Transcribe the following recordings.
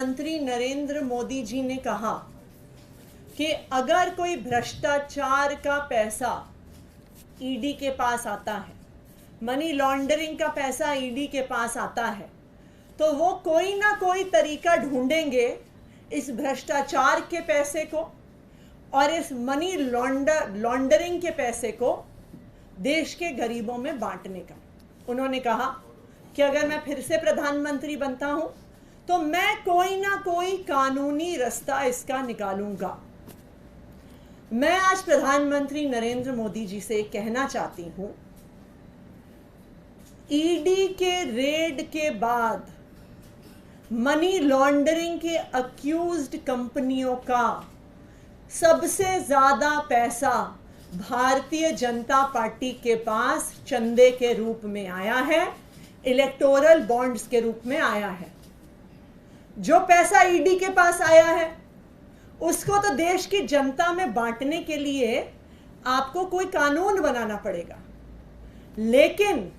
प्रधानमंत्री नरेंद्र मोदी जी ने कहा कि अगर कोई भ्रष्टाचार का पैसा ईडी के पास आता है, मनी लॉन्ड्रिंग का पैसा ईडी के पास आता है, तो वो कोई ना कोई तरीका ढूंढेंगे इस भ्रष्टाचार के पैसे को और इस मनी लॉन्ड्रिंग के पैसे को देश के गरीबों में बांटने का। उन्होंने कहा कि अगर मैं फिर से प्रधानमंत्री बनता हूं तो मैं कोई ना कोई कानूनी रास्ता इसका निकालूंगा। मैं आज प्रधानमंत्री नरेंद्र मोदी जी से कहना चाहती हूं, ईडी के रेड के बाद मनी लॉन्ड्रिंग के अक्यूज्ड कंपनियों का सबसे ज्यादा पैसा भारतीय जनता पार्टी के पास चंदे के रूप में आया है, इलेक्टोरल बॉन्ड्स के रूप में आया है। जो पैसा ईडी के पास आया है उसको तो देश की जनता में बांटने के लिए आपको कोई कानून बनाना पड़ेगा, लेकिन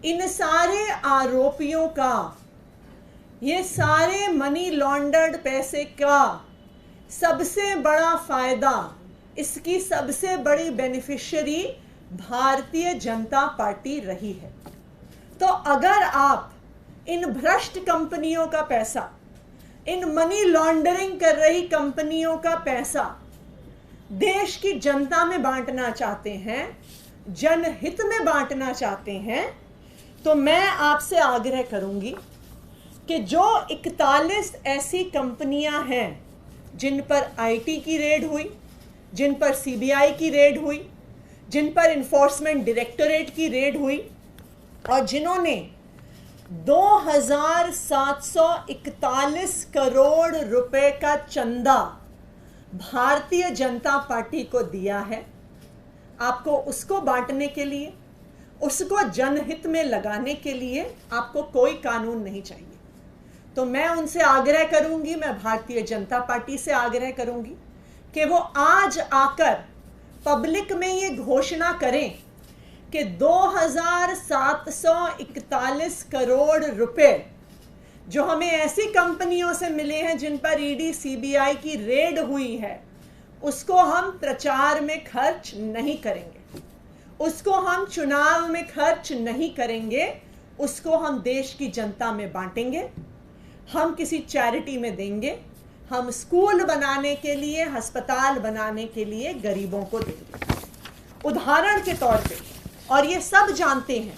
इन सारे आरोपियों का, ये सारे मनी लॉन्डर्ड पैसे का सबसे बड़ा फायदा, इसकी सबसे बड़ी बेनिफिशियरी भारतीय जनता पार्टी रही है। तो अगर आप इन भ्रष्ट कंपनियों का पैसा, इन मनी लॉन्ड्रिंग कर रही कंपनियों का पैसा देश की जनता में बांटना चाहते हैं, जनहित में बांटना चाहते हैं, तो मैं आपसे आग्रह करूंगी कि जो 41 ऐसी कंपनियां हैं जिन पर आईटी की रेड हुई, जिन पर सीबीआई की रेड हुई, जिन पर इन्फोर्समेंट डायरेक्टोरेट की रेड हुई और जिन्होंने 2741 करोड़ रुपए का चंदा भारतीय जनता पार्टी को दिया है, आपको उसको बांटने के लिए, उसको जनहित में लगाने के लिए आपको कोई कानून नहीं चाहिए। तो मैं उनसे आग्रह करूंगी, मैं भारतीय जनता पार्टी से आग्रह करूंगी कि वो आज आकर पब्लिक में ये घोषणा करें कि 2741 करोड़ रुपए जो हमें ऐसी कंपनियों से मिले हैं जिन पर ईडी सीबीआई की रेड हुई है, उसको हम प्रचार में खर्च नहीं करेंगे, उसको हम चुनाव में खर्च नहीं करेंगे, उसको हम देश की जनता में बांटेंगे, हम किसी चैरिटी में देंगे, हम स्कूल बनाने के लिए, अस्पताल बनाने के लिए गरीबों को देंगे। उदाहरण के तौर पे, और ये सब जानते हैं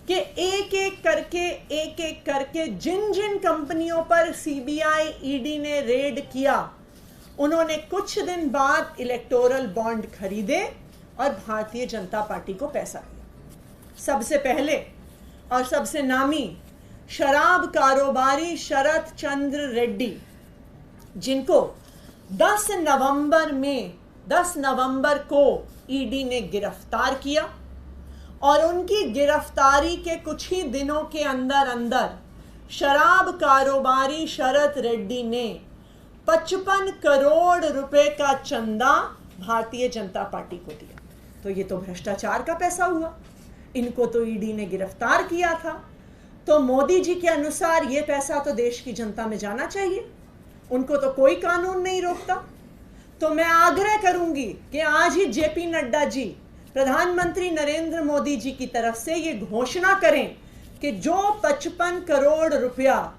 कि एक एक करके जिन जिन कंपनियों पर सीबीआई ईडी ने रेड किया, उन्होंने कुछ दिन बाद इलेक्टोरल बॉन्ड खरीदे और भारतीय जनता पार्टी को पैसा दिया। सबसे पहले और सबसे नामी शराब कारोबारी शरत चंद्र रेड्डी, जिनको 10 नवंबर को ईडी ने गिरफ्तार किया और उनकी गिरफ्तारी के कुछ ही दिनों के अंदर अंदर शराब कारोबारी शरत रेड्डी ने 55 करोड़ रुपए का चंदा भारतीय जनता पार्टी को दिया। तो ये तो भ्रष्टाचार का पैसा हुआ, इनको तो ईडी ने गिरफ्तार किया था, तो मोदी जी के अनुसार ये पैसा तो देश की जनता में जाना चाहिए, उनको तो कोई कानून नहीं रोकता। तो मैं आग्रह करूंगी कि आज ही जेपी नड्डा जी प्रधानमंत्री नरेंद्र मोदी जी की तरफ से ये घोषणा करें कि जो 55 करोड़ रुपया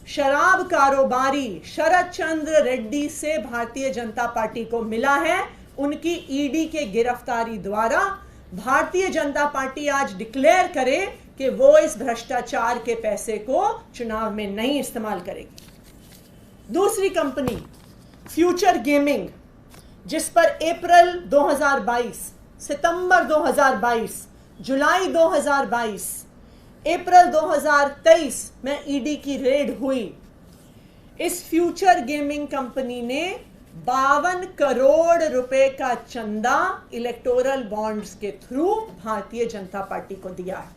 शराब कारोबारी शरत चंद्र रेड्डी से भारतीय जनता पार्टी को मिला है, उनकी ईडी के गिरफ्तारी द्वारा भारतीय जनता पार्टी आज डिक्लेयर करे कि वो इस भ्रष्टाचार के पैसे को चुनाव में नहीं इस्तेमाल करेगी। दूसरी कंपनी फ्यूचर गेमिंग, जिस पर अप्रैल 2022, सितंबर 2022, जुलाई 2022, अप्रैल 2023 में ईडी की रेड हुई। इस फ्यूचर गेमिंग कंपनी ने 52 करोड़ रुपए का चंदा इलेक्टोरल बॉन्ड्स के थ्रू भारतीय जनता पार्टी को दिया है।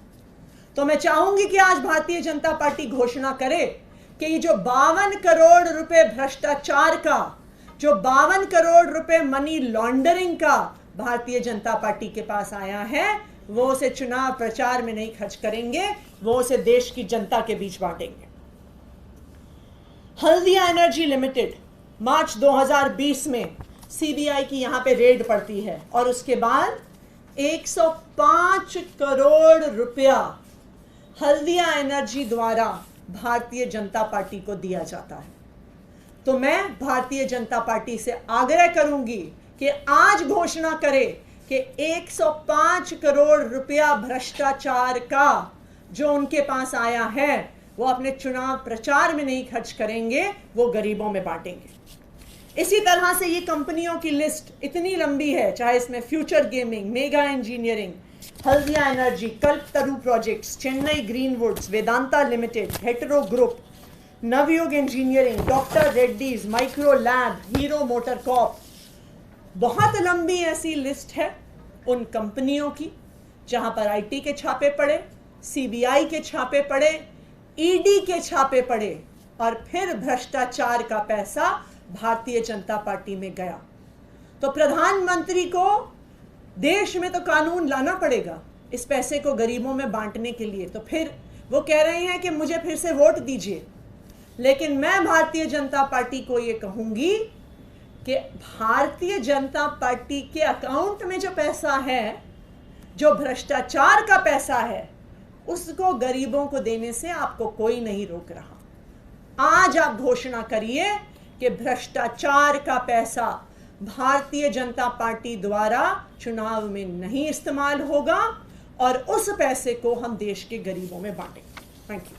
तो मैं चाहूंगी कि आज भारतीय जनता पार्टी घोषणा करे कि ये जो 52 करोड़ रुपए भ्रष्टाचार का, जो 52 करोड़ रुपए मनी लॉन्ड्रिंग का भारतीय जनता पार्टी के पास आया है, वो उसे चुनाव प्रचार में नहीं खर्च करेंगे, वो उसे देश की जनता के बीच बांटेंगे। हल्दिया एनर्जी लिमिटेड, मार्च 2020 में सीबीआई की यहां पे रेड पड़ती है और उसके बाद 105 करोड़ रुपया हल्दिया एनर्जी द्वारा भारतीय जनता पार्टी को दिया जाता है। तो मैं भारतीय जनता पार्टी से आग्रह करूंगी कि आज घोषणा करे कि 105 करोड़ रुपया भ्रष्टाचार का जो उनके पास आया है वो अपने चुनाव प्रचार में नहीं खर्च करेंगे, वो गरीबों में बांटेंगे। इसी तरह से ये कंपनियों की लिस्ट इतनी लंबी है, चाहे इसमें Future Gaming, Mega Engineering, Haldia Energy, Kalpataru Projects, Chennai Greenwoods, Vedanta Limited, Hetero Group, Navayuga Engineering, Doctor Reddy's, Micro Lab, Hero Motor Corp, बहुत लंबी ऐसी लिस्ट है उन कंपनियों की जहां पर आईटी के छापे पड़े, सीबीआई के छापे पड़े, ईडी के छापे पड़े और फिर भ्रष्टाचार का पैसा भारतीय जनता पार्टी में गया। तो प्रधानमंत्री को देश में तो कानून लाना पड़ेगा इस पैसे को गरीबों में बांटने के लिए। तो फिर वो कह रहे हैं कि मुझे फिर से वोट दीजिए, लेकिन मैं भारतीय जनता पार्टी को ये कहूंगी कि भारतीय जनता पार्टी के अकाउंट में जो पैसा है, जो भ्रष्टाचार का पैसा है, उसको गरीबों को देने से आपको कोई नहीं रोक रहा। आज आप घोषणा करिए कि भ्रष्टाचार का पैसा भारतीय जनता पार्टी द्वारा चुनाव में नहीं इस्तेमाल होगा और उस पैसे को हम देश के गरीबों में बांटेंगे। Thank you.